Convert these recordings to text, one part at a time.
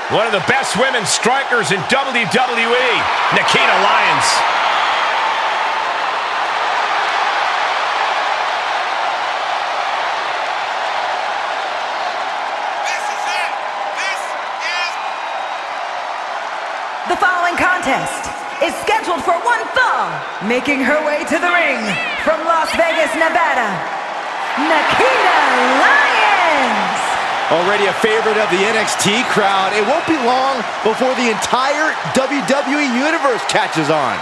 One of the best women strikers in WWE, Nikita Lyons. The following contest is scheduled for one fall, making her way to the ring from Las Vegas, Nevada, Nikita Lyons. Already a favorite of the NXT crowd, it won't be long before the entire WWE Universe catches on.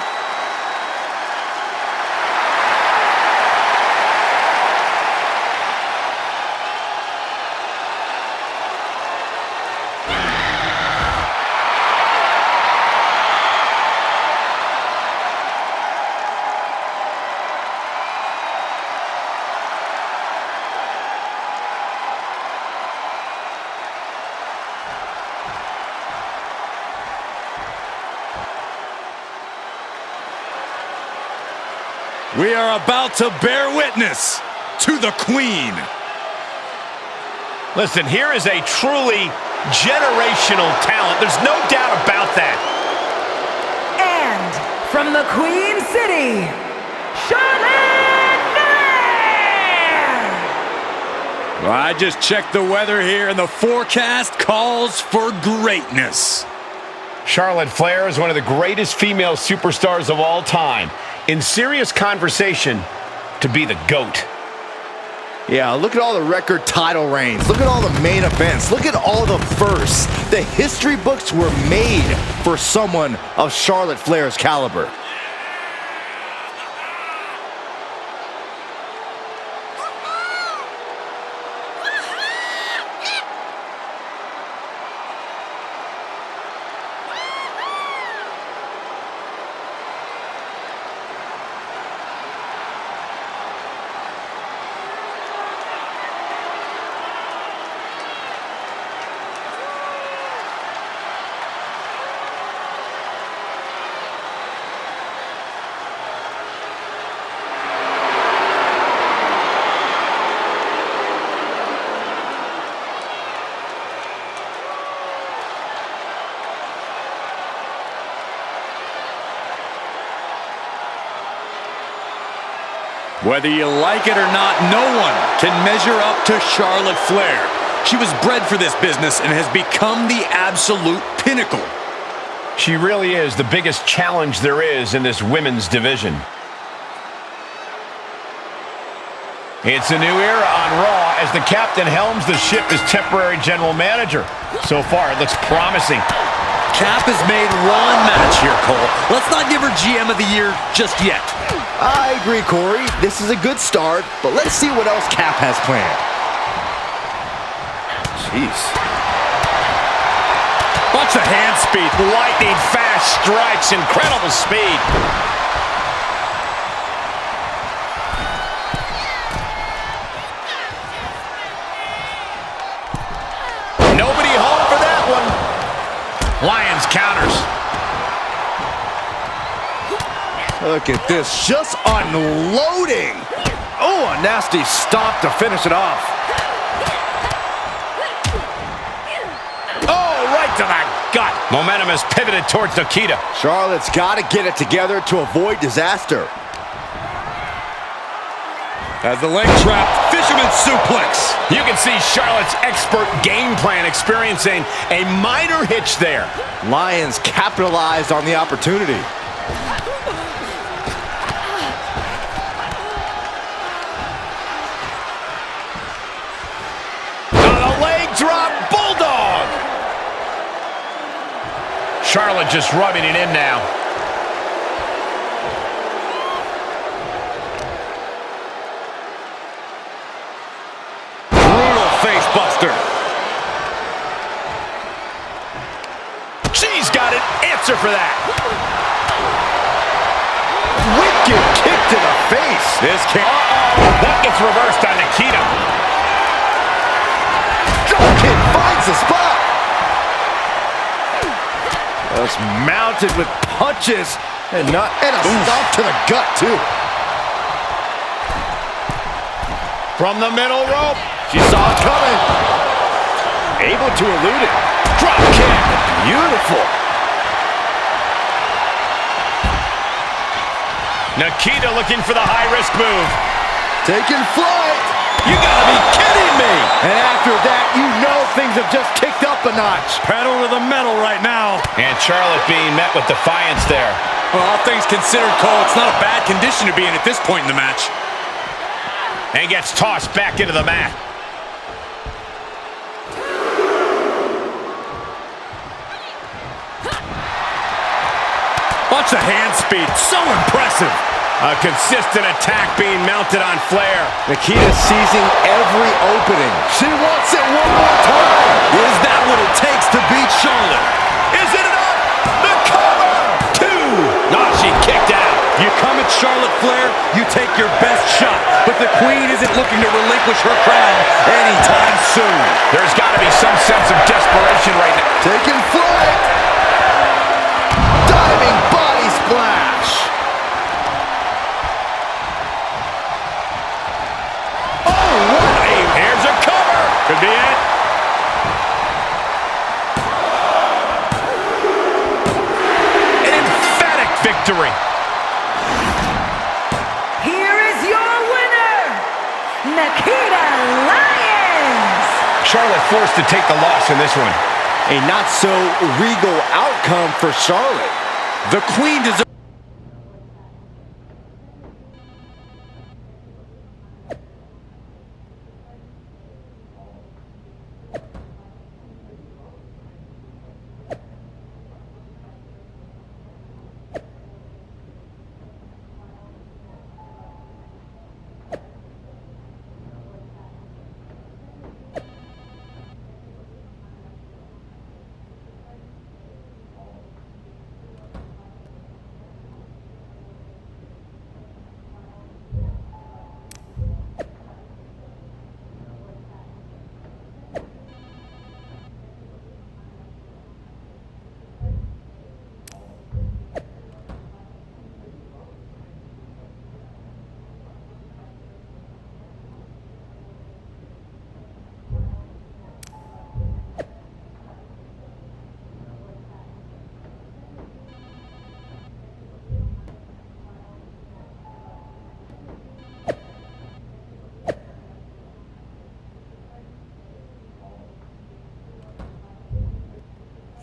We are about to bear witness to the Queen. Listen, here is a truly generational talent. There's no doubt about that. And from the Queen City, Charlotte Flair! Well, I just checked the weather here, and the forecast calls for greatness. Charlotte Flair is one of the greatest female superstars of all time. In serious conversation to be the GOAT. Yeah, look at all the record title reigns. Look at all the main events. Look at all the firsts. The history books were made for someone of Charlotte Flair's caliber. Whether you like it or not, no one can measure up to Charlotte Flair. She was bred for this business and has become the absolute pinnacle. She really is the biggest challenge there is in this women's division. It's a new era on Raw as the captain helms the ship as temporary general manager. So far, it looks promising. Cap has made one match here, Cole. Let's not give her GM of the Year just yet. I agree, Corey. This is a good start, but let's see what else Cap has planned. Jeez. Watch the hand speed. Lightning fast strikes. Incredible speed. Nobody home for that one. Lyons counters. Look at this, just unloading. Oh, a nasty stop to finish it off. Oh, right to the gut. Momentum is pivoted towards Nikita. Charlotte's got to get it together to avoid disaster. As the leg trap, fisherman suplex. You can see Charlotte's expert game plan experiencing a minor hitch there. Lyons capitalized on the opportunity. Charlotte just rubbing it in now. Brutal face buster. She's got an answer for that. Wicked kick to the face. This kick. That gets reversed on Nikita. Dropkick finds the spot. Just mounted with punches and a stomp to the gut too. From the middle rope. She saw it coming. Able to elude it. Drop kick. Beautiful. Nikita looking for the high-risk move. Taking flight. You gotta be kidding me! And after that, you know things have just kicked up a notch. Pedal to the metal right now. And Charlotte being met with defiance there. Well, all things considered, Cole, it's not a bad condition to be in at this point in the match. And gets tossed back into the mat. Watch the hand speed, so impressive. A consistent attack being mounted on Flair. Nikita seizing every opening. She wants it one more time. Is that what it takes to beat Charlotte? Is it enough? The cover! 2! No, she kicked out. You come at Charlotte Flair, you take your best shot. But the Queen isn't looking to relinquish her crown anytime soon. There's got to be some sense of desperation right now. Taking flight. Diving body splash. Here's a cover. Could be it. An emphatic victory. Here is your winner, Nikita Lyons. Charlotte forced to take the loss in this one. A not so regal outcome for Charlotte. The Queen deserves...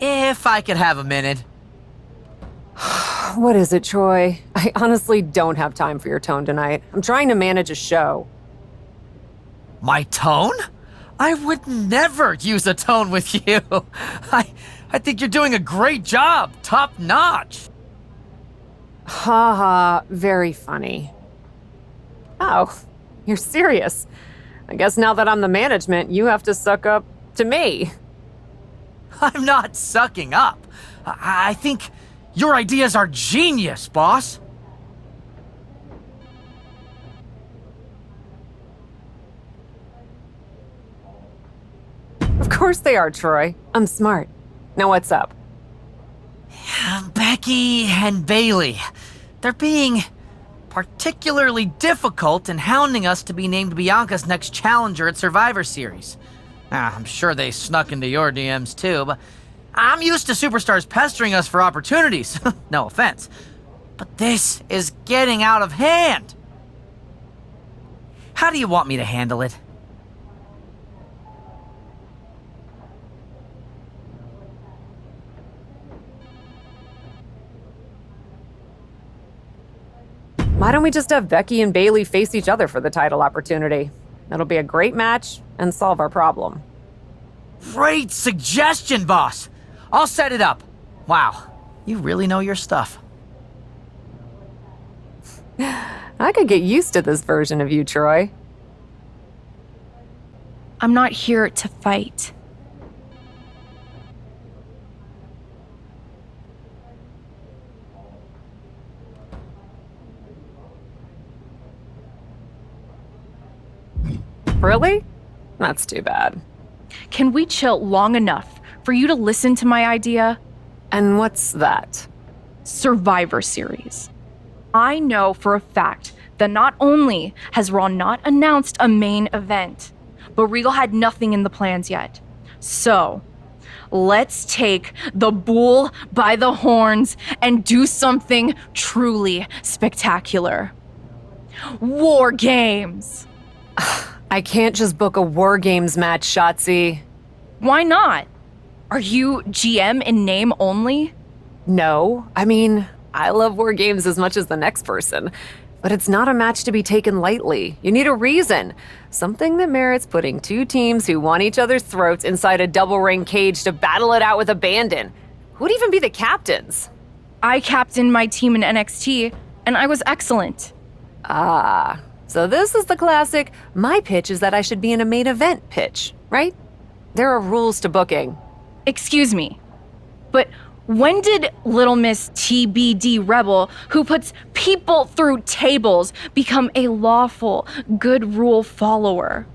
If I could have a minute. What is it, Troy? I honestly don't have time for your tone tonight. I'm trying to manage a show. My tone? I would never use a tone with you. I think you're doing a great job. Top notch. Ha ha, very funny. Oh, you're serious. I guess now that I'm the management, you have to suck up to me. I'm not sucking up. I think your ideas are genius, boss. Of course they are, Troy. I'm smart. Now what's up? Becky and Bailey. They're being particularly difficult in hounding us to be named Bianca's next challenger at Survivor Series. I'm sure they snuck into your DMs too, but I'm used to superstars pestering us for opportunities. No offense. But this is getting out of hand. How do you want me to handle it? Why don't we just have Becky and Bailey face each other for the title opportunity? That'll be a great match and solve our problem. Great suggestion, boss. I'll set it up. Wow, you really know your stuff. I could get used to this version of you, Troy. I'm not here to fight. Really? That's too bad. Can we chill long enough for you to listen to my idea? And what's that? Survivor Series. I know for a fact that not only has Raw not announced a main event, but Regal had nothing in the plans yet. So, Let's take the bull by the horns and do something truly spectacular. War Games! I can't just book a War Games match, Shotzi. Why not? Are you GM in name only? No, I mean, I love War Games as much as the next person. But it's not a match to be taken lightly. You need a reason. Something that merits putting two teams who want each other's throats inside a double ring cage to battle it out with abandon. Who'd even be the captains? I captained my team in NXT, and I was excellent. Ah, so this is the classic, my pitch is that I should be in a main event pitch, right? There are rules to booking. Excuse me, but when did Little Miss TBD Rebel, who puts people through tables, become a lawful, good rule follower?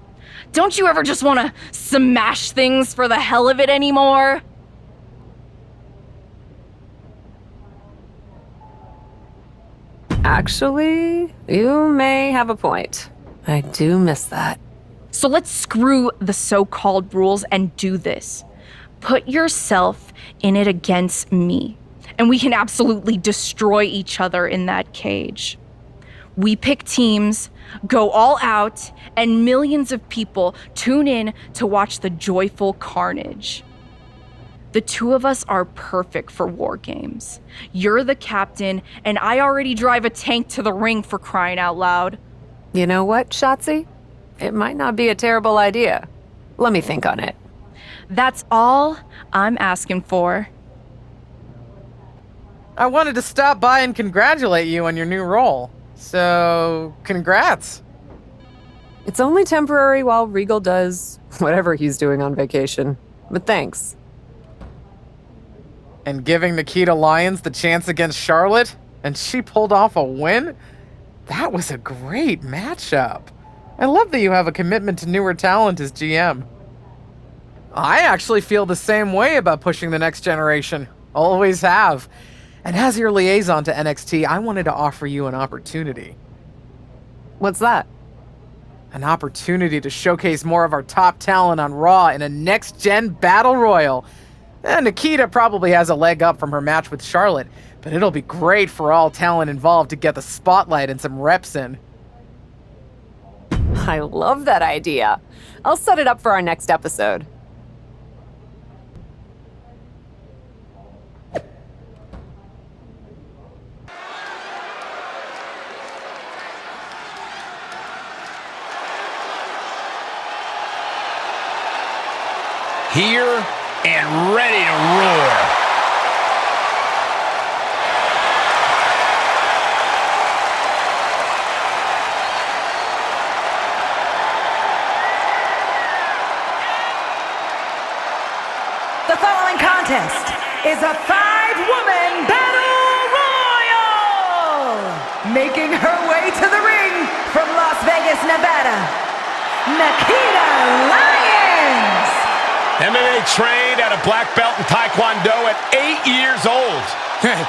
Don't you ever just want to smash things for the hell of it anymore? Actually, you may have a point. I do miss that. So let's screw the so-called rules and do this. Put yourself in it against me, and we can absolutely destroy each other in that cage. We pick teams, go all out, and millions of people tune in to watch the joyful carnage. The two of us are perfect for War Games. You're the captain, and I already drive a tank to the ring, for crying out loud. You know what, Shotzi? It might not be a terrible idea. Let me think on it. That's all I'm asking for. I wanted to stop by and congratulate you on your new role. So, congrats. It's only temporary while Regal does whatever he's doing on vacation. But thanks. And giving Nikita Lyons the chance against Charlotte, and she pulled off a win? That was a great matchup. I love that you have a commitment to newer talent as GM. I actually feel the same way about pushing the next generation. Always have. And as your liaison to NXT, I wanted to offer you an opportunity. What's that? An opportunity to showcase more of our top talent on Raw in a next-gen battle royal. And Nikita probably has a leg up from her match with Charlotte, but it'll be great for all talent involved to get the spotlight and some reps in. I love that idea. I'll set it up for our next episode. Here and ready to roar. The following contest is a 5-woman battle royal! Making her way to the ring from Las Vegas, Nevada, Nikita Lyons! MMA trained at a black belt in Taekwondo at 8 years old.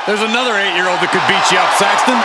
There's another 8-year-old that could beat you up, Saxton.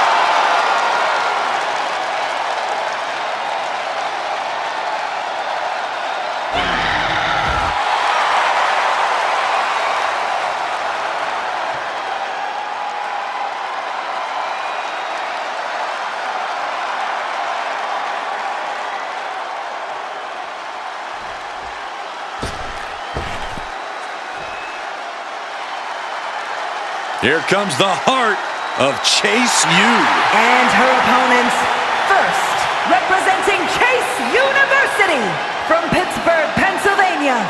Here comes the heart of Chase U. And her opponents, first, representing Chase University from Pittsburgh, Pennsylvania,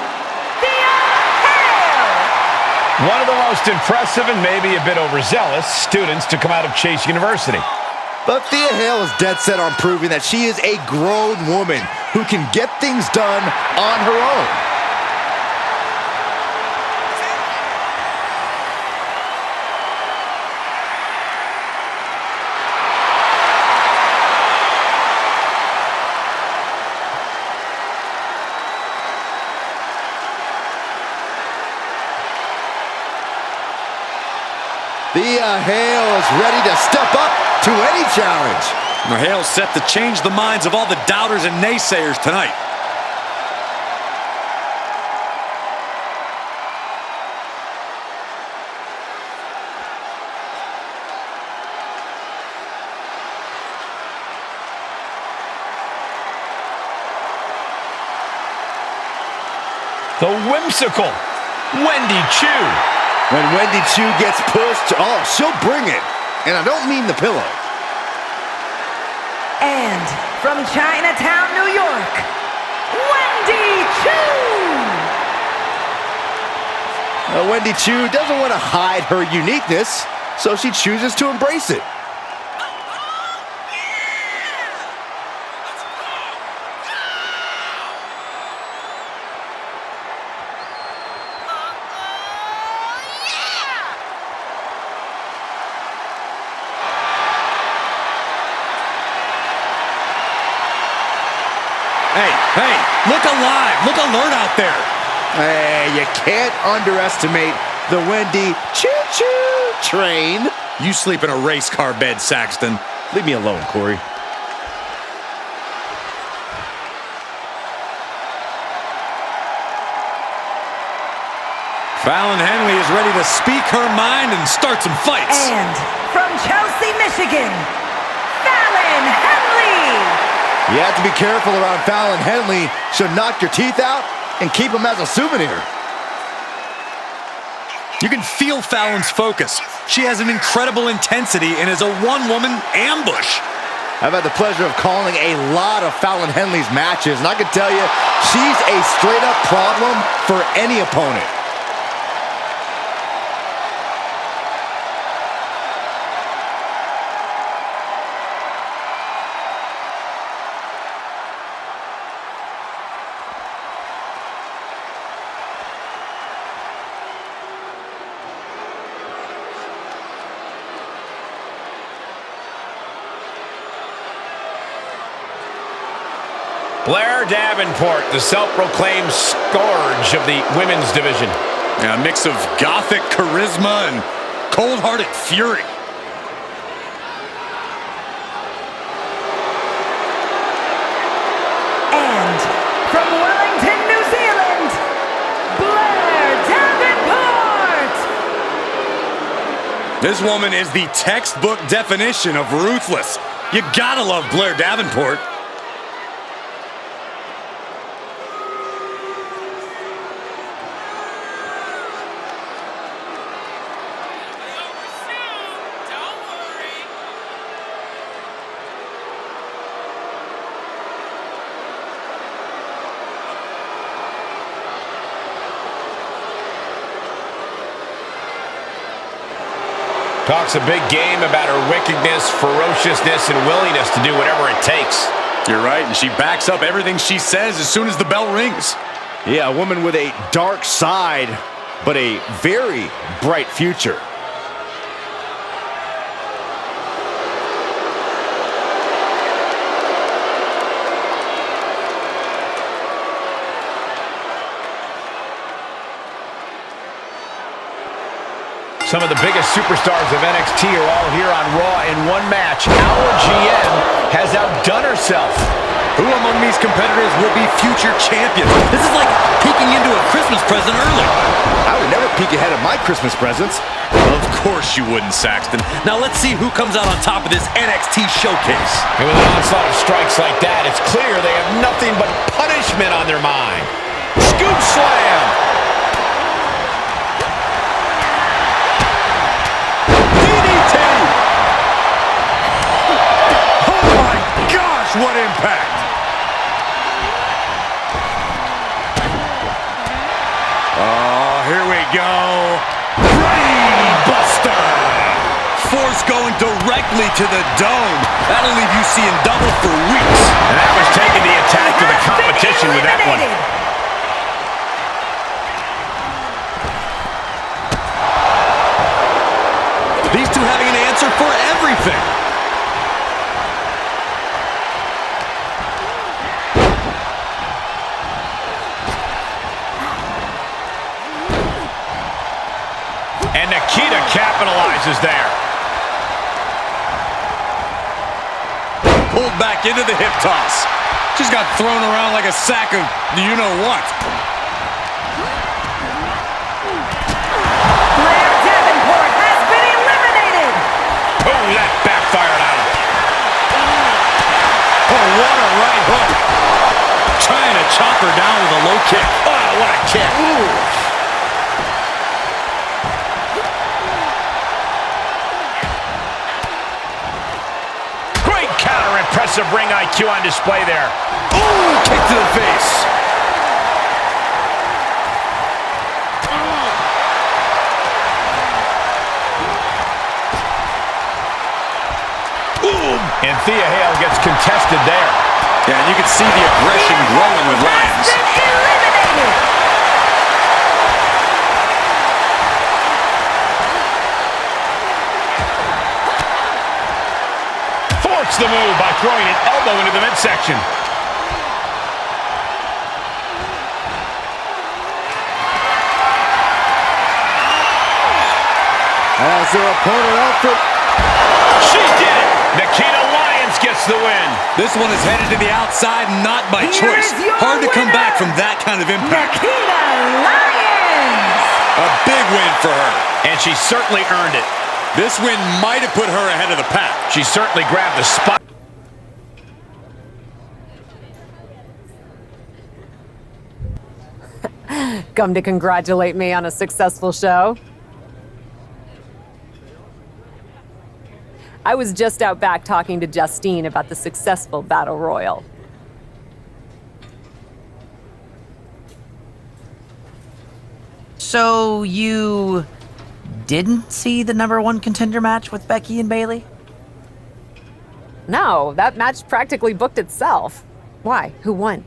Thea Hale! One of the most impressive and maybe a bit overzealous students to come out of Chase University. But Thea Hale is dead set on proving that she is a grown woman who can get things done on her own. Thea Hale is ready to step up to any challenge. Hale's set to change the minds of all the doubters and naysayers tonight. The whimsical Wendy Chu. When Wendy Chu gets pushed, oh, she'll bring it. And I don't mean the pillow. And from Chinatown, New York, Wendy Chu! Wendy Chu doesn't want to hide her uniqueness, so she chooses to embrace it. Hey, look alive, look alert out there. Hey, you can't underestimate the Wendy Choo-Choo train. You sleep in a race car bed, Saxton. Leave me alone, Corey. Fallon Henley is ready to speak her mind and start some fights. And from Chelsea, Michigan, Fallon Henley! You have to be careful around Fallon Henley. She'll knock your teeth out and keep them as a souvenir. You can feel Fallon's focus. She has an incredible intensity and is a one-woman ambush. I've had the pleasure of calling a lot of Fallon Henley's matches, and I can tell you, she's a straight-up problem for any opponent. Blair Davenport, the self-proclaimed scourge of the women's division. A mix of gothic charisma and cold-hearted fury. And from Wellington, New Zealand, Blair Davenport! This woman is the textbook definition of ruthless. You gotta love Blair Davenport. Talks a big game about her wickedness, ferociousness, and willingness to do whatever it takes. You're right, and she backs up everything she says as soon as the bell rings. Yeah, a woman with a dark side, but a very bright future. Some of the biggest superstars of NXT are all here on Raw in one match. Our GM has outdone herself. Who among these competitors will be future champions? This is like peeking into a Christmas present early. I would never peek ahead of my Christmas presents. Of course you wouldn't, Saxton. Now let's see who comes out on top of this NXT showcase. And with an onslaught of strikes like that, it's clear they have nothing but punishment on their mind. Scoop slam! What impact! Oh, here we go. Brainbuster! Force going directly to the dome. That'll leave you seeing double for weeks. And that was taking the attack to the competition with that one. These two having an answer for everything. And Nikita capitalizes there. Pulled back into the hip toss. Just got thrown around like a sack of you-know-what. Blair Davenport has been eliminated! Oh, that backfired on him. Oh, what a right hook. Trying to chop her down with a low kick. Oh, what a kick. Ooh. Impressive ring IQ on display there. Ooh, kick to the face. Ooh. And Thea Hale gets contested there. Yeah, and you can see the aggression growing with Lyons. The move by throwing an elbow into the midsection. As their opponent out for... She did it! Nikita Lyons gets the win. This one is headed to the outside, not by choice. Hard to come back from that kind of impact. Nikita Lyons! A big win for her. And she certainly earned it. This win might have put her ahead of the pack. She certainly grabbed the spot. Come to congratulate me on a successful show? I was just out back talking to Justine about the successful Battle Royal. So you didn't see the #1 contender match with Becky and Bayley? No, that match practically booked itself. Why? Who won?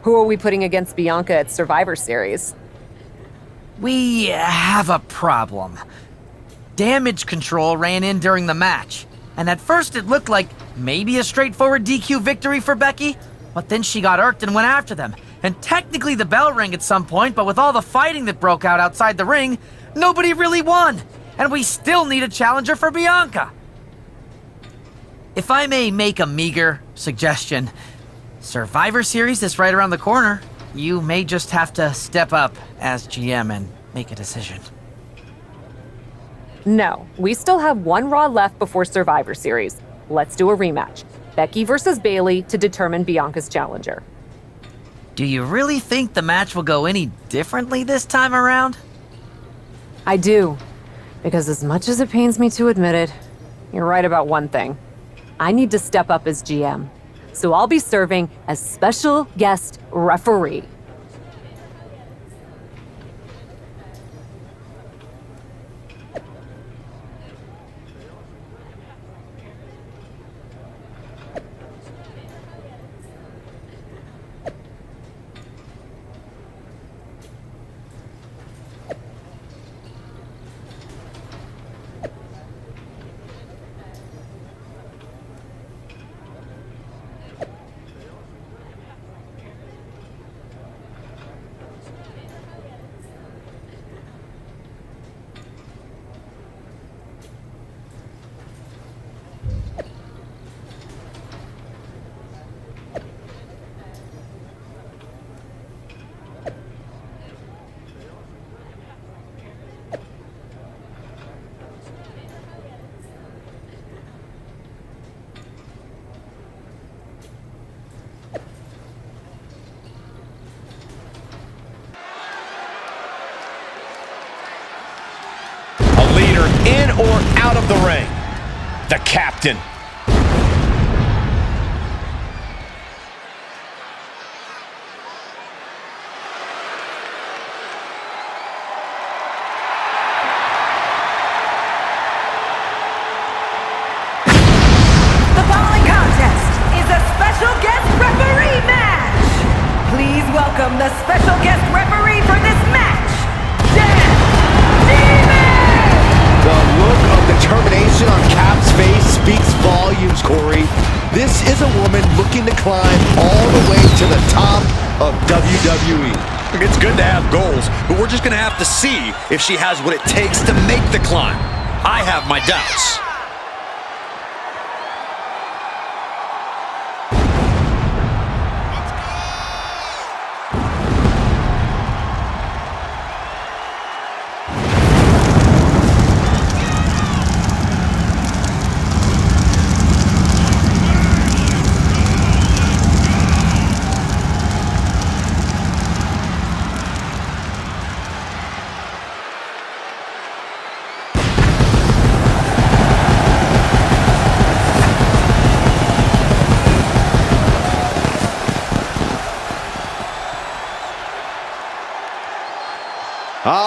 Who are we putting against Bianca at Survivor Series? We have a problem. Damage Control ran in during the match, and at first it looked like maybe a straightforward DQ victory for Becky, but then she got irked and went after them. And technically the bell rang at some point, but with all the fighting that broke out outside the ring, nobody really won, and we still need a challenger for Bianca. If I may make a meager suggestion, Survivor Series is right around the corner. You may just have to step up as GM and make a decision. No, we still have one Raw left before Survivor Series. Let's do a rematch. Becky versus Bayley to determine Bianca's challenger. Do you really think the match will go any differently this time around? I do. Because as much as it pains me to admit it, you're right about one thing. I need to step up as GM. So I'll be serving as special guest referee. In or out of the ring, the captain. The following contest is a special guest referee match. Please welcome the special guest referee for this match, The look of determination on Cap's face speaks volumes, Corey. This is a woman looking to climb all the way to the top of WWE. It's good to have goals, but we're just going to have to see if she has what it takes to make the climb. I have my doubts.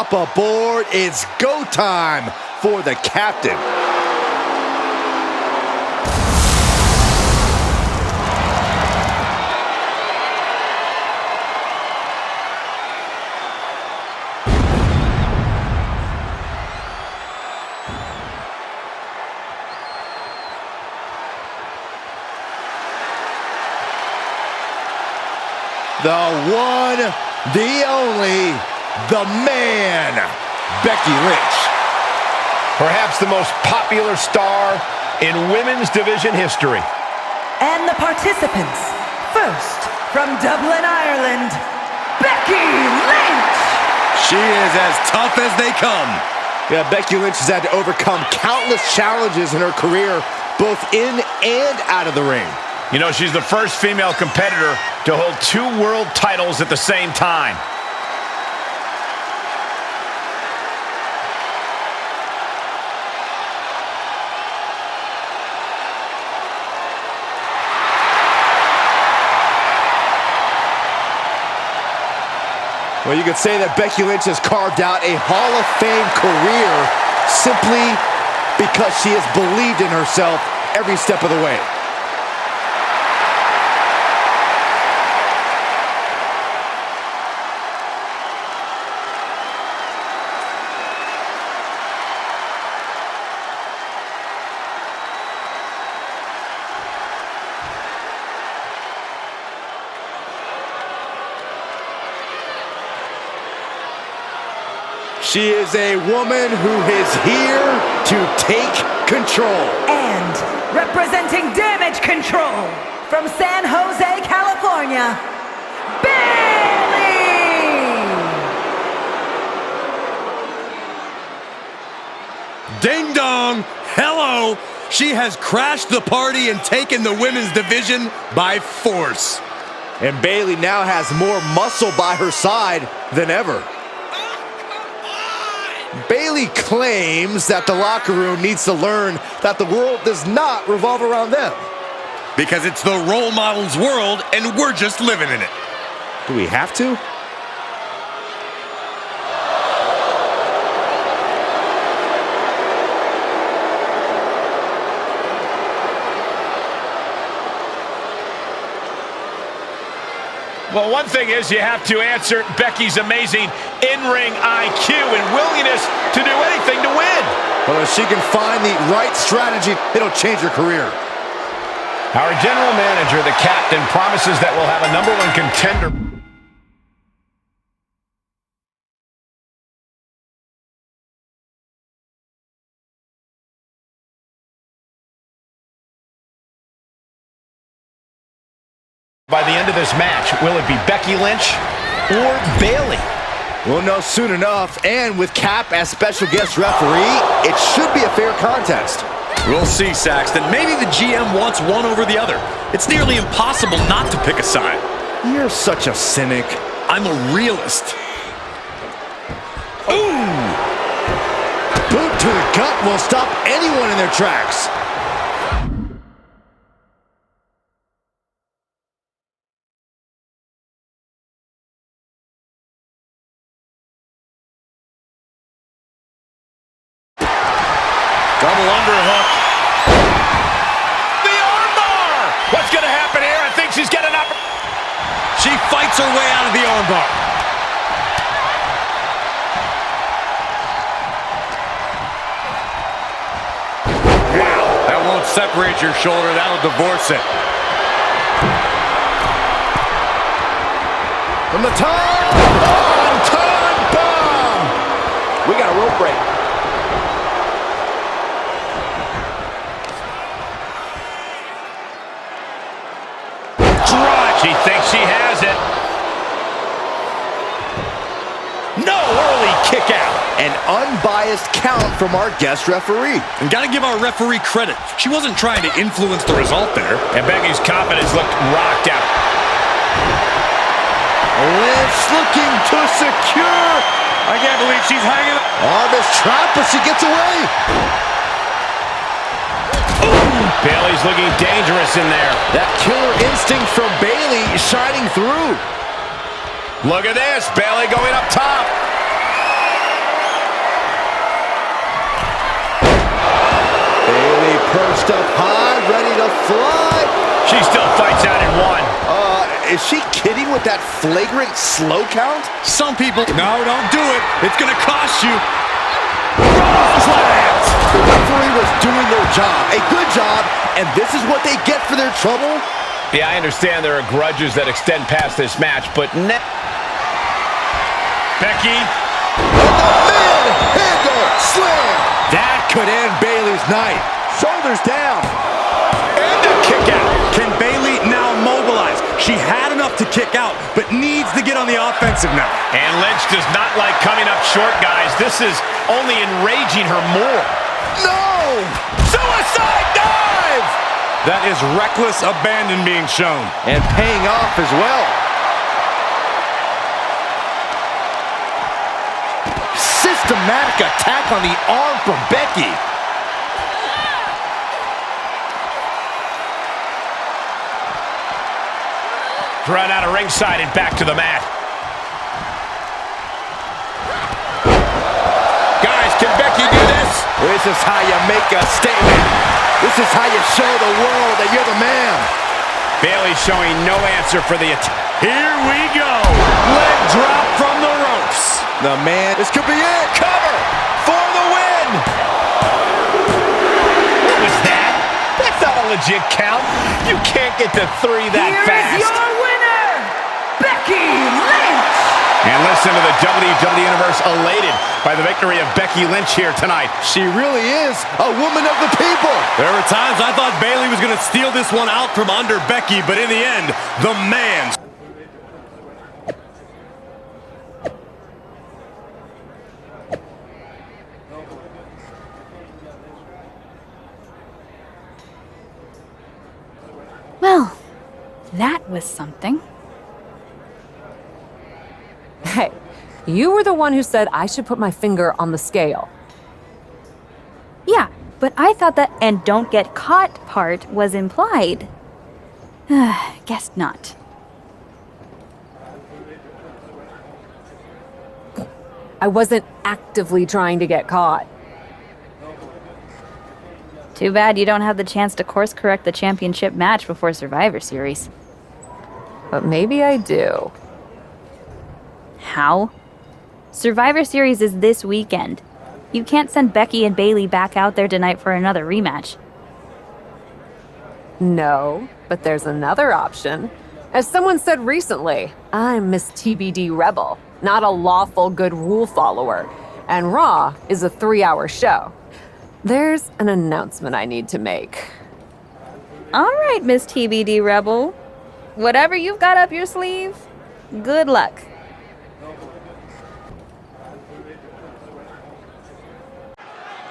hop aboard. It's go time for the captain. The one, the only, the man, Becky Lynch. Perhaps the most popular star in women's division history. And the participants, first from Dublin, Ireland, Becky Lynch. She is as tough as they come. Yeah, Becky Lynch has had to overcome countless challenges in her career, both in and out of the ring. You know, she's the first female competitor to hold 2 world titles at the same time. Well, you could say that Becky Lynch has carved out a Hall of Fame career simply because she has believed in herself every step of the way. She is a woman who is here to take control. And representing Damage Control from San Jose, California, Bayley! Ding dong, hello. She has crashed the party and taken the women's division by force. And Bayley now has more muscle by her side than ever. Bayley claims that the locker room needs to learn that the world does not revolve around them. Because it's the role model's world and we're just living in it. Do we have to? Well, one thing is you have to answer Becky's amazing in-ring IQ and willingness to do anything to win. Well, if she can find the right strategy, it'll change her career. Our general manager, the captain, promises that we'll have a #1 contender. By the end of this match, will it be Becky Lynch or Bayley? We'll know soon enough, and with Cap as special guest referee, it should be a fair contest. We'll see, Saxton. Maybe the GM wants one over the other. It's nearly impossible not to pick a side. You're such a cynic. I'm a realist. Ooh! Boot to the gut will stop anyone in their tracks. Double underhook. The armbar! What's going to happen here? I think she's getting up. She fights her way out of the armbar. Wow, that won't separate your shoulder. That'll divorce it. From the top! On-time bomb! We got a rope break. She thinks she has it. No, early kick out. An unbiased count from our guest referee. And gotta give our referee credit. She wasn't trying to influence the result there. And Becky's confidence looked rocked out. Lynch looking to secure. I can't believe she's hanging up. Arm is trapped, but she gets away. Bayley's looking dangerous in there. That killer instinct from Bayley shining through. Look at this. Bayley going up top. Perched up high, ready to fly. She still fights out in one. Is she kidding with that flagrant slow count? Some people... No, don't do it. It's going to cost you. Slams. The referee was doing their job, a good job, and this is what they get for their trouble? Yeah, I understand there are grudges that extend past this match, but Becky. And the manhandle slam. That could end Bayley's night. Shoulders down. And a kick out. Can Bayley now mobilize? She had enough to kick out, but needs to get on the offensive now. And Lynch does not like coming up short, guys. This is only enraging her more. No! Suicide dive! That is reckless abandon being shown. And paying off as well. Systematic attack on the arm from Becky. Run out of ringside and back to the mat. Guys, can Becky do this? This is how you make a statement. This is how you show the world that you're the man. Bayley showing no answer for the attack. Here we go. Leg drop from the ropes. The man, this could be it. Cover for the win. What was that? That's not a legit count. You can't get to 3 that fast. Here is your winner, Becky Lynch! And listen to the WWE Universe elated by the victory of Becky Lynch here tonight. She really is a woman of the people. There were times I thought Bayley was going to steal this one out from under Becky, but in the end, the man. Well, that was something. Hey, you were the one who said I should put my finger on the scale. Yeah, but I thought that "and don't get caught" part was implied. Guess not. I wasn't actively trying to get caught. Too bad you don't have the chance to course correct the championship match before Survivor Series. But maybe I do. How? Survivor Series is this weekend. You can't send Becky and Bayley back out there tonight for another rematch. No, but there's another option. As someone said recently, I'm Miss TBD Rebel, not a lawful good rule follower. And Raw is a 3-hour show. There's an announcement I need to make. All right, Miss TBD Rebel. Whatever you've got up your sleeve, good luck.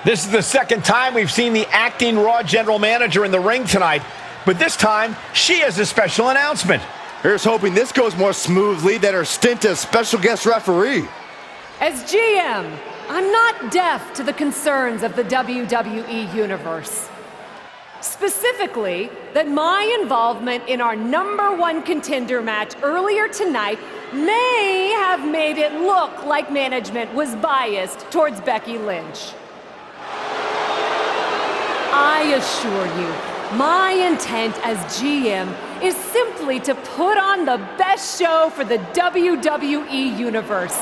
This is the second time we've seen the acting Raw general manager in the ring tonight, but this time she has a special announcement. Here's hoping this goes more smoothly than her stint as special guest referee. As GM, I'm not deaf to the concerns of the WWE Universe. Specifically, that my involvement in our #1 contender match earlier tonight may have made it look like management was biased towards Becky Lynch. I assure you, my intent as GM is simply to put on the best show for the WWE Universe.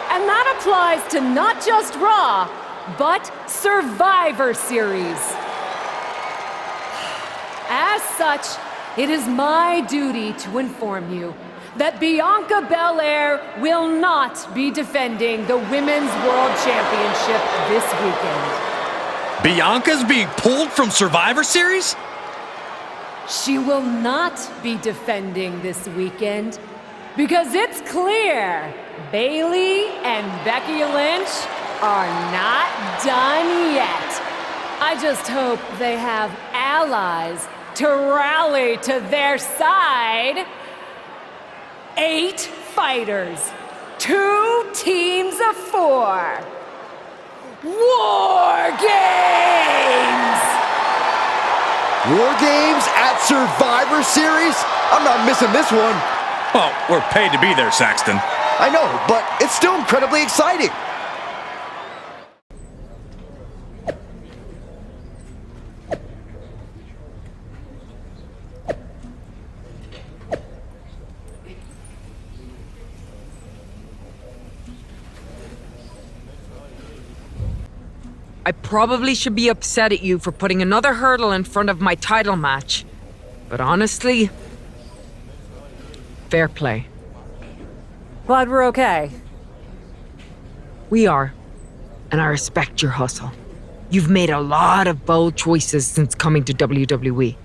And that applies to not just Raw, but Survivor Series. As such, it is my duty to inform you that Bianca Belair will not be defending the Women's World Championship this weekend. Bianca's being pulled from Survivor Series? She will not be defending this weekend because it's clear Bayley and Becky Lynch are not done yet. I just hope they have allies to rally to their side. 8 fighters, 2 teams of 4. War Games! War Games at Survivor Series? I'm not missing this one. Well, we're paid to be there, Saxton. I know, but it's still incredibly exciting. I probably should be upset at you for putting another hurdle in front of my title match. But honestly, fair play. Glad we're okay. We are, and I respect your hustle. You've made a lot of bold choices since coming to WWE.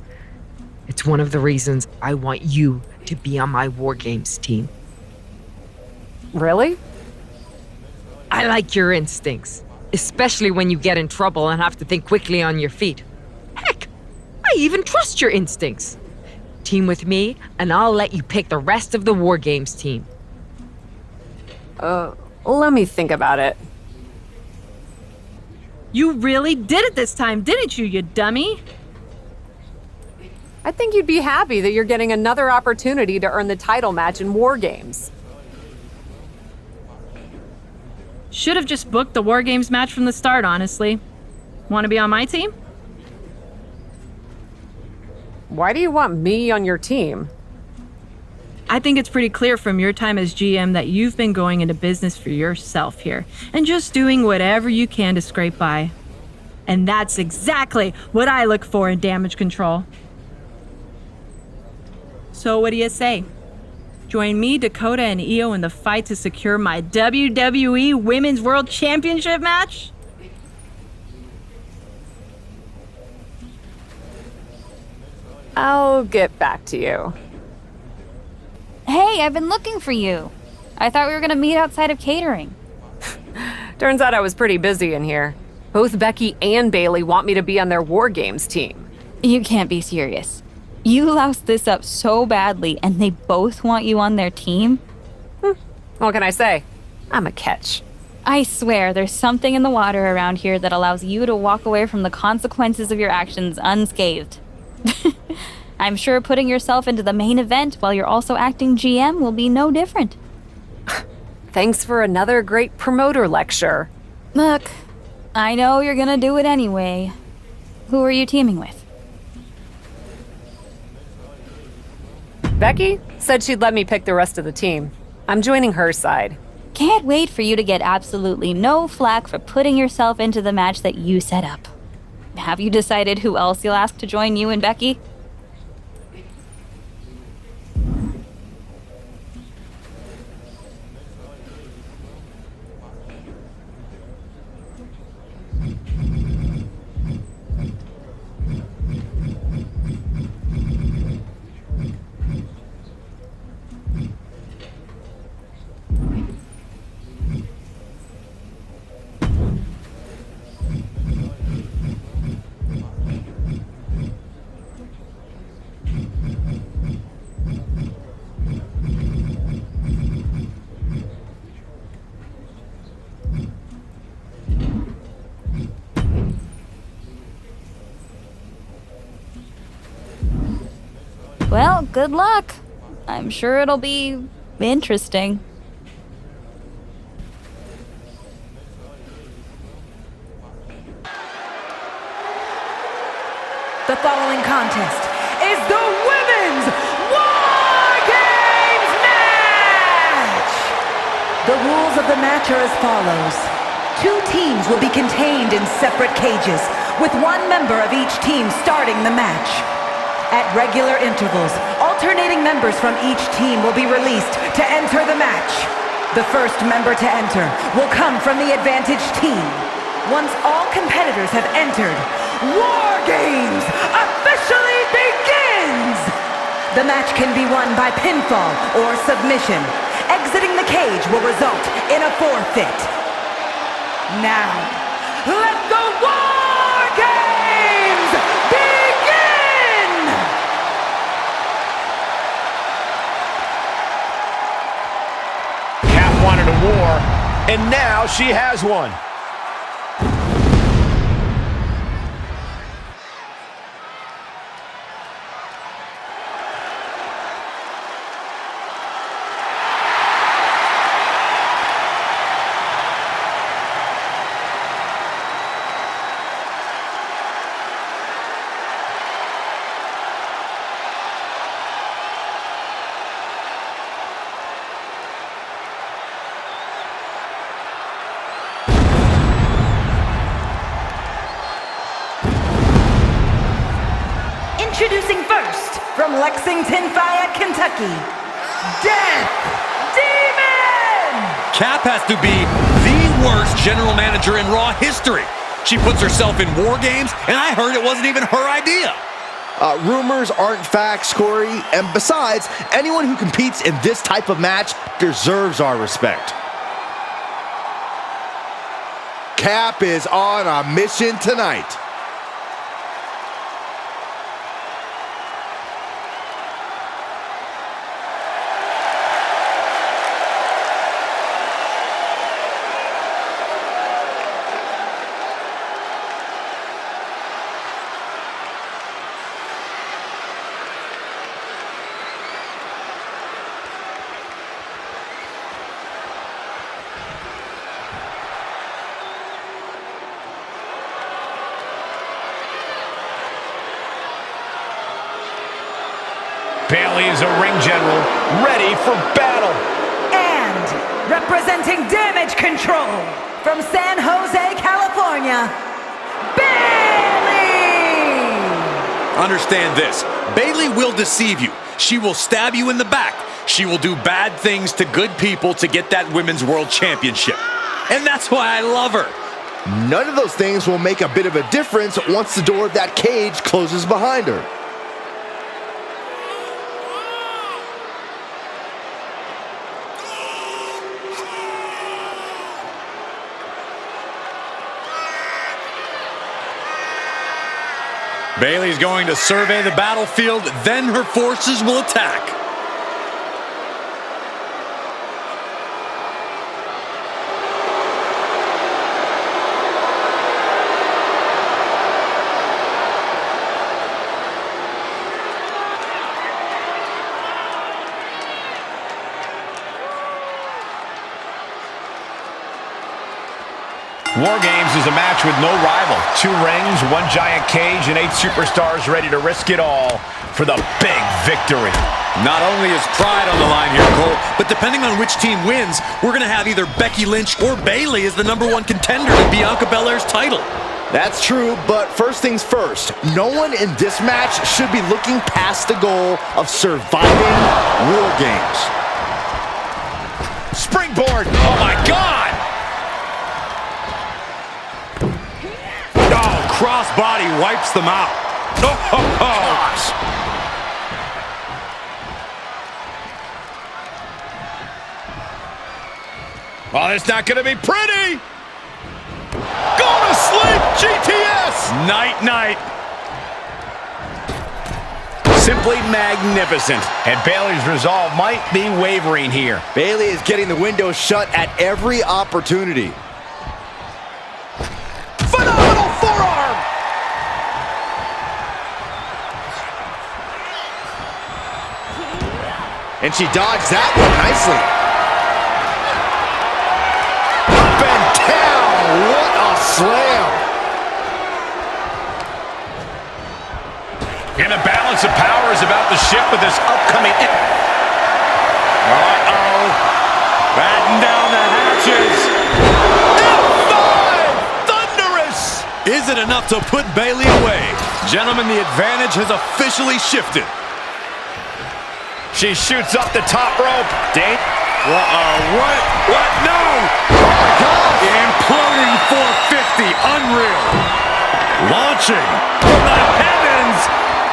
It's one of the reasons I want you to be on my War Games team. Really? I like your instincts, especially when you get in trouble and have to think quickly on your feet. Heck, I even trust your instincts. Team with me, and I'll let you pick the rest of the War Games team. Let me think about it. You really did it this time, didn't you, you dummy? I think you'd be happy that you're getting another opportunity to earn the title match in War Games. Should have just booked the War Games match from the start, honestly. Want to be on my team? Why do you want me on your team? I think it's pretty clear from your time as GM that you've been going into business for yourself here and just doing whatever you can to scrape by. And that's exactly what I look for in damage control. So what do you say? Join me, Dakota, and Io in the fight to secure my WWE Women's World Championship match? I'll get back to you. Hey, I've been looking for you. I thought we were gonna meet outside of catering. Turns out I was pretty busy in here. Both Becky and Bailey want me to be on their War Games team. You can't be serious. You loused this up so badly, and they both want you on their team? What can I say? I'm a catch. I swear, there's something in the water around here that allows you to walk away from the consequences of your actions unscathed. I'm sure putting yourself into the main event while you're also acting GM will be no different. Thanks for another great promoter lecture. Look, I know you're gonna do it anyway. Who are you teaming with? Becky said she'd let me pick the rest of the team. I'm joining her side. Can't wait for you to get absolutely no flack for putting yourself into the match that you set up. Have you decided who else you'll ask to join you and Becky? Well, good luck. I'm sure it'll be interesting. The following contest is the Women's War Games match! The rules of the match are as follows. 2 teams will be contained in separate cages, with 1 member of each team starting the match. At regular intervals, alternating members from each team will be released to enter the match. The first member to enter will come from the advantaged team. Once all competitors have entered, War Games officially begins! The match can be won by pinfall or submission. Exiting the cage will result in a forfeit. Now, let the War Games begin! Kat wanted a war, and now she has one. Introducing first, from Lexington, Fayette, Kentucky, Death Demon! Cap has to be the worst general manager in Raw history. She puts herself in war games, and I heard it wasn't even her idea. Rumors aren't facts, Corey. And besides, anyone who competes in this type of match deserves our respect. Cap is on a mission tonight. Bayley is a ring general, ready for battle. And representing Damage Control from San Jose, California, Bayley! Understand this. Bayley will deceive you. She will stab you in the back. She will do bad things to good people to get that Women's World Championship. And that's why I love her. None of those things will make a bit of a difference once the door of that cage closes behind her. Bayley's going to survey the battlefield, then her forces will attack. War Games is a match with no rival. 2 rings, 1 giant cage, and 8 superstars ready to risk it all for the big victory. Not only is pride on the line here, Cole, but depending on which team wins, we're going to have either Becky Lynch or Bayley as the #1 contender to Bianca Belair's title. That's true, but first things first, no one in this match should be looking past the goal of surviving War Games. Springboard! Oh my God! Crossbody wipes them out. Gosh. Well, it's not going to be pretty. Go to sleep, GTS. Night, night. Simply magnificent. And Bayley's resolve might be wavering here. Bayley is getting the window shut at every opportunity. Phenomenal forearm. And she dodged that one nicely. Up and down. What a slam. And the balance of power is about to shift with this upcoming. Uh-oh. Batten down the hatches. F5! Thunderous! Is it enough to put Bayley away? Gentlemen, the advantage has officially shifted. She shoots up the top rope. Dane. What? No! Oh my God! Imploding 450. Unreal. Launching from the heavens.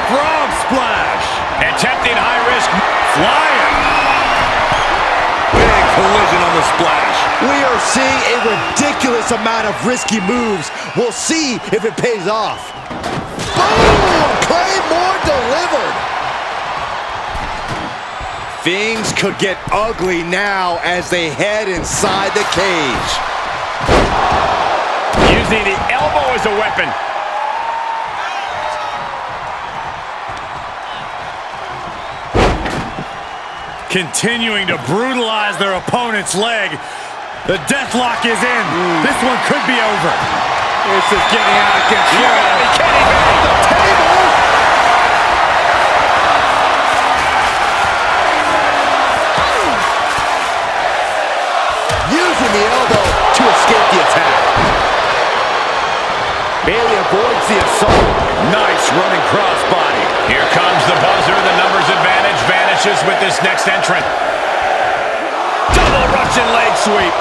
Frog splash. Attempting high risk. Flying. Big collision on the splash. We are seeing a ridiculous amount of risky moves. We'll see if it pays off. Boom! Claymore delivered. Things could get ugly now as they head inside the cage. Using the elbow as a weapon. Continuing to brutalize their opponent's leg. The deathlock is in. This one could be over. This is getting out of control. You gotta be kidding me. The table. Using the elbow to escape the attack. Bayley avoids the assault. Nice running crossbody. Here finishes with this next entrant. Double Russian leg sweep.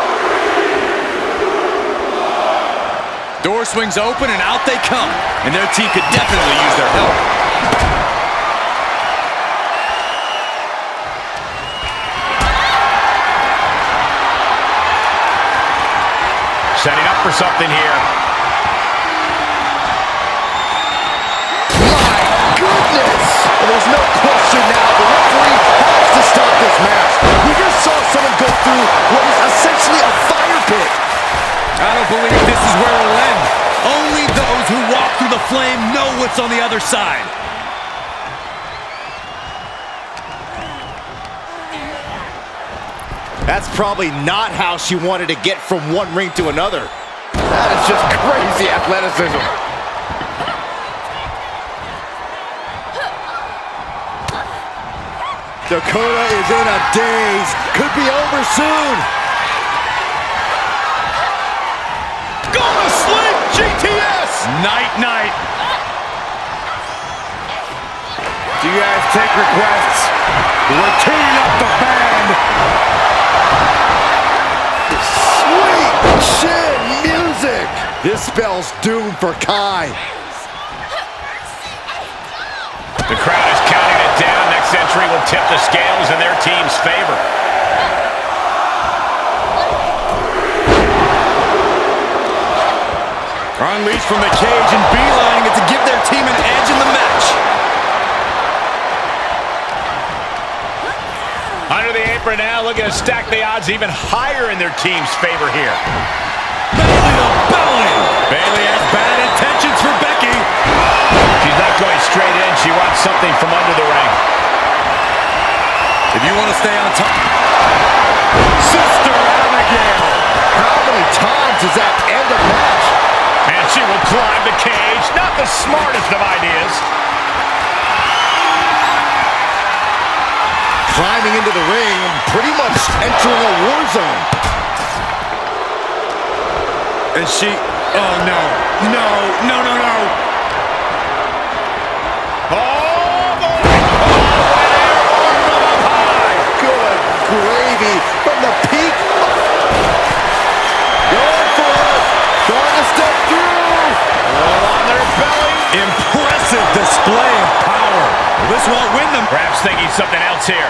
Door swings open and out they come. And their team could definitely use their help. Setting up for something here. My goodness! And there's no question now. The referee has to stop this match. We just saw someone go through what is essentially a fire pit. I don't believe this is where it'll end. Only those who walk through the flame know what's on the other side. That's probably not how she wanted to get from one ring to another. That is just crazy athleticism. Dakota is in a daze. Could be over soon. Go to sleep, GTS! Night, night. Do you guys take requests? We're tuning up the band. Sweet chin music. This spells doom for Kai. The crowd is counting it down. Next entry will tip the scales in their team's favor. Unleashed from the cage and beelining it to give their team an edge in the match. Under the apron now, looking to stack the odds even higher in their team's favor here. Bayley to belly. Bayley has bad intentions for Becky. She's not going straight in. She wants something from under the ring. If you want to stay on top. Sister Abigail. How many times does that end a match? And she will climb the cage. Not the smartest of ideas. Climbing into the ring, pretty much entering a war zone. And she, oh no, no, no, no, no. Oh, boy. Oh, high. Good gravy from the peak. Going for it. Trying to step through. All on their belly. Impressive display of power. This won't win them. Perhaps thinking something else here.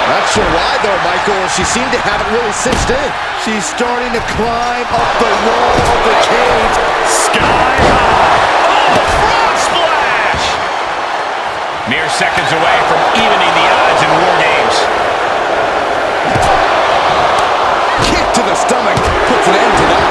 Not sure why though, Michael. She seemed to have it really cinched in. She's starting to climb up the wall of the cage. Sky high. Oh, frog splash. Mere seconds away from evening the odds in War Games. Kick to the stomach puts an end to that.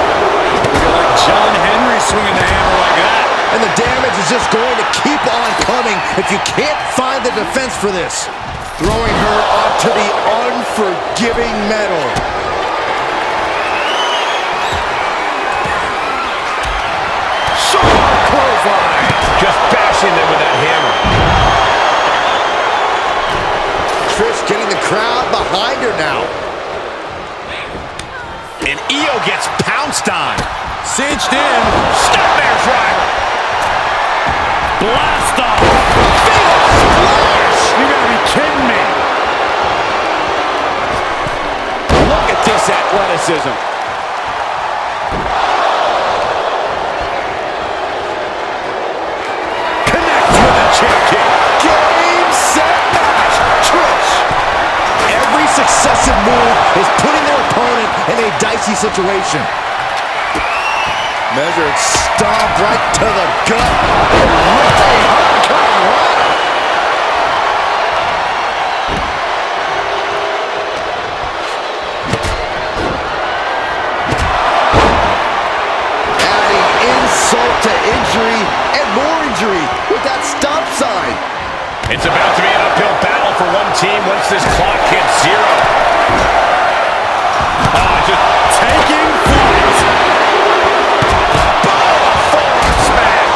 You're like John Henry swinging the hammer like that. And the damage is just going to keep on coming if you can't find the defense for this. Throwing her onto the unforgiving metal. Sharp clothesline. Just bashing them with that hammer. Trish getting the crowd behind her now. And Io gets pounced on. Cinched in. Snapmare driver. Blast off. Splash. You gotta be kidding me. Look at this athleticism. Connects with a chair kick. Game, set, match. Trish. Every successive move is putting their opponent in a dicey situation. Measured stomp right to the gut. Adding insult to injury and more injury with that stop sign. It's about to be an uphill battle for one team once this clock hits zero. Oh, just Taking flight. forearm smash.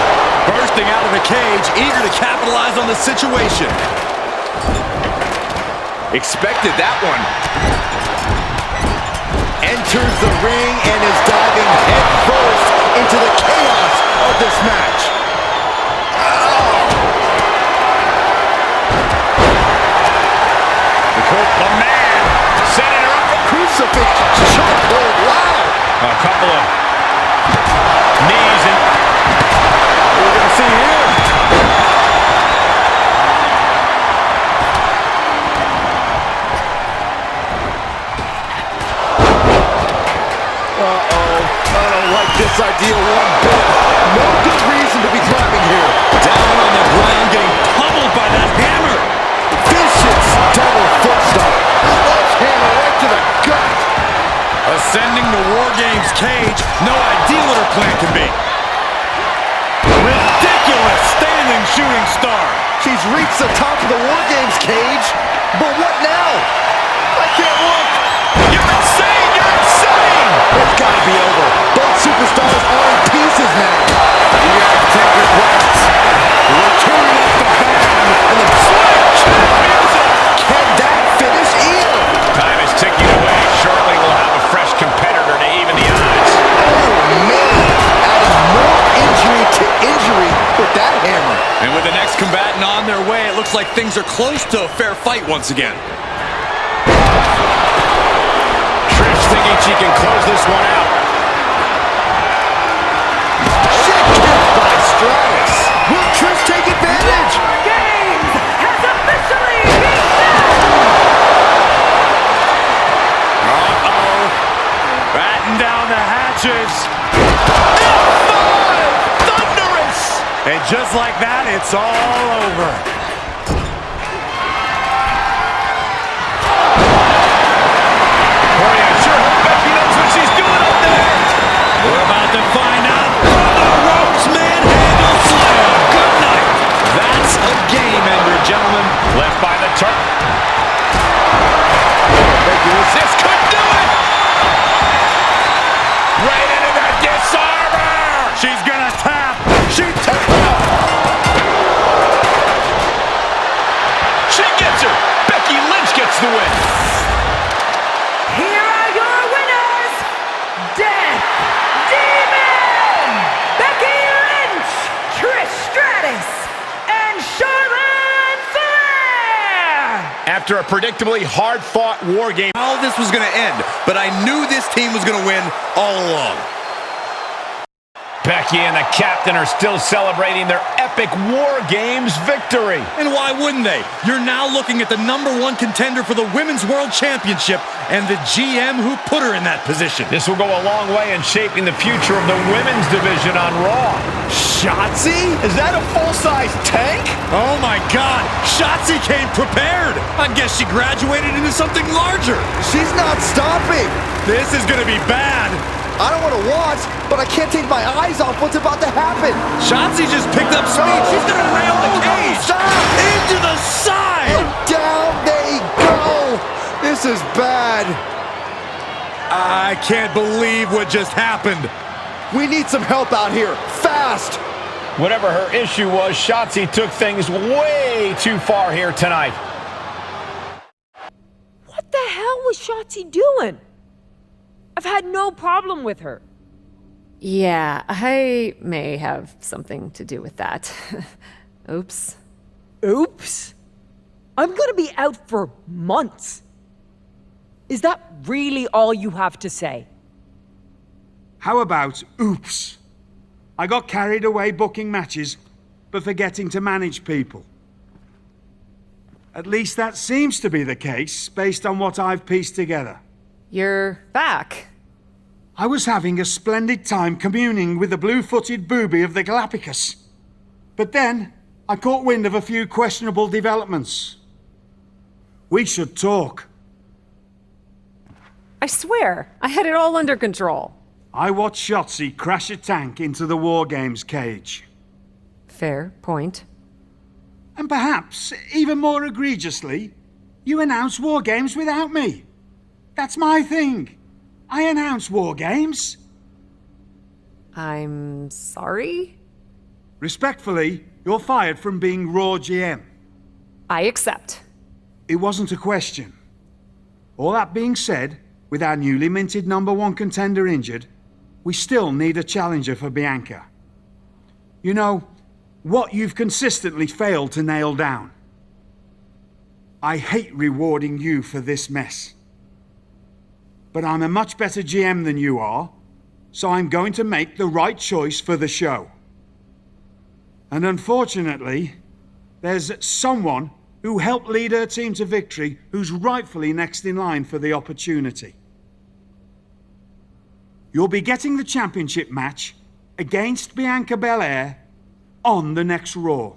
Bursting out of the cage, eager to capitalize on the situation. Expected that one. Enters the ring and is diving head first into the chaos of this match. couple of knees and We're going to see here. I don't like this idea one bit. No good reason to be climbing here. Down on the ground, getting pummeled by that hammer. Vicious double foot stomp. Sledgehammer right to the gut. Ascending the War Games cage. No idea what her plan can be. Ridiculous standing shooting star. She's reached the top of the War Games cage. But what now? I can't look. You're insane! You're insane! It's got to be over. Both superstars are in pieces now. You got to take your breaths. We're turning up the band and the switch. Can that finish either? time is ticking away. Shortly we'll have a fresh competitor to even the odds. Oh, man. Adding more injury to injury with that hammer. And with the next combatant on their way, it looks like things are close to a fair fight once again. Trish thinking she can close this one out. Shit kick by Stratus. Will Trish take advantage? Games has officially begun! Uh-oh. Batten down the hatches. Thunderous! And just like that, it's all over. Boy, I sure hope Becky knows what she's doing up there. We're about to find out. From the ropes, manhandle slam. Good night. That's a game ender, gentlemen. Left by the turn. This could do it. Right into the disarmer. She's gonna tap. She tapped out. She gets her. Becky Lynch gets the win. Here are your winners, Death Demon, Becky Lynch, Trish Stratus, and Charlotte Flair! After a predictably hard-fought war game, How this was gonna end, but I knew this team was gonna win all along. Becky and the captain are still celebrating their epic War Games victory. And why wouldn't they? You're now looking at the #1 contender for the Women's World Championship and the GM who put her in that position. This will go a long way in shaping the future of the women's division on Raw. Shotzi? Is that a full-size tank? Oh my God, Shotzi came prepared. I guess she graduated into something larger. She's not stopping. This is gonna be bad. I don't want to watch, but I can't take my eyes off what's about to happen. Shotzi just picked up speed. She's gonna rail the cage. Stop! Into the side. And down they go. This is bad. I can't believe what just happened. We need some help out here, fast. Whatever her issue was, Shotzi took things way too far here tonight. What the hell was Shotzi doing? I've had no problem with her. Yeah, I may have something to do with that. Oops. Oops. I'm gonna be out for months. Is that really all you have to say? How about oops? I got carried away booking matches, but forgetting to manage people. At least that seems to be the case, based on what I've pieced together. You're back. I was having a splendid time communing with the blue-footed booby of the Galapagos. But then, I caught wind of a few questionable developments. We should talk. I swear, I had it all under control. I watched Shotzi crash a tank into the War Games cage. Fair point. And perhaps, even more egregiously, you announced War Games without me. That's my thing. I announce War Games. I'm sorry? Respectfully, you're fired from being Raw GM. I accept. It wasn't a question. All that being said, with our newly minted #1 contender injured, we still need a challenger for Bianca. You know, what you've consistently failed to nail down. I hate rewarding you for this mess. But I'm a much better GM than you are, so I'm going to make the right choice for the show. And unfortunately, there's someone who helped lead her team to victory who's rightfully next in line for the opportunity. You'll be getting the championship match against Bianca Belair on the next Raw.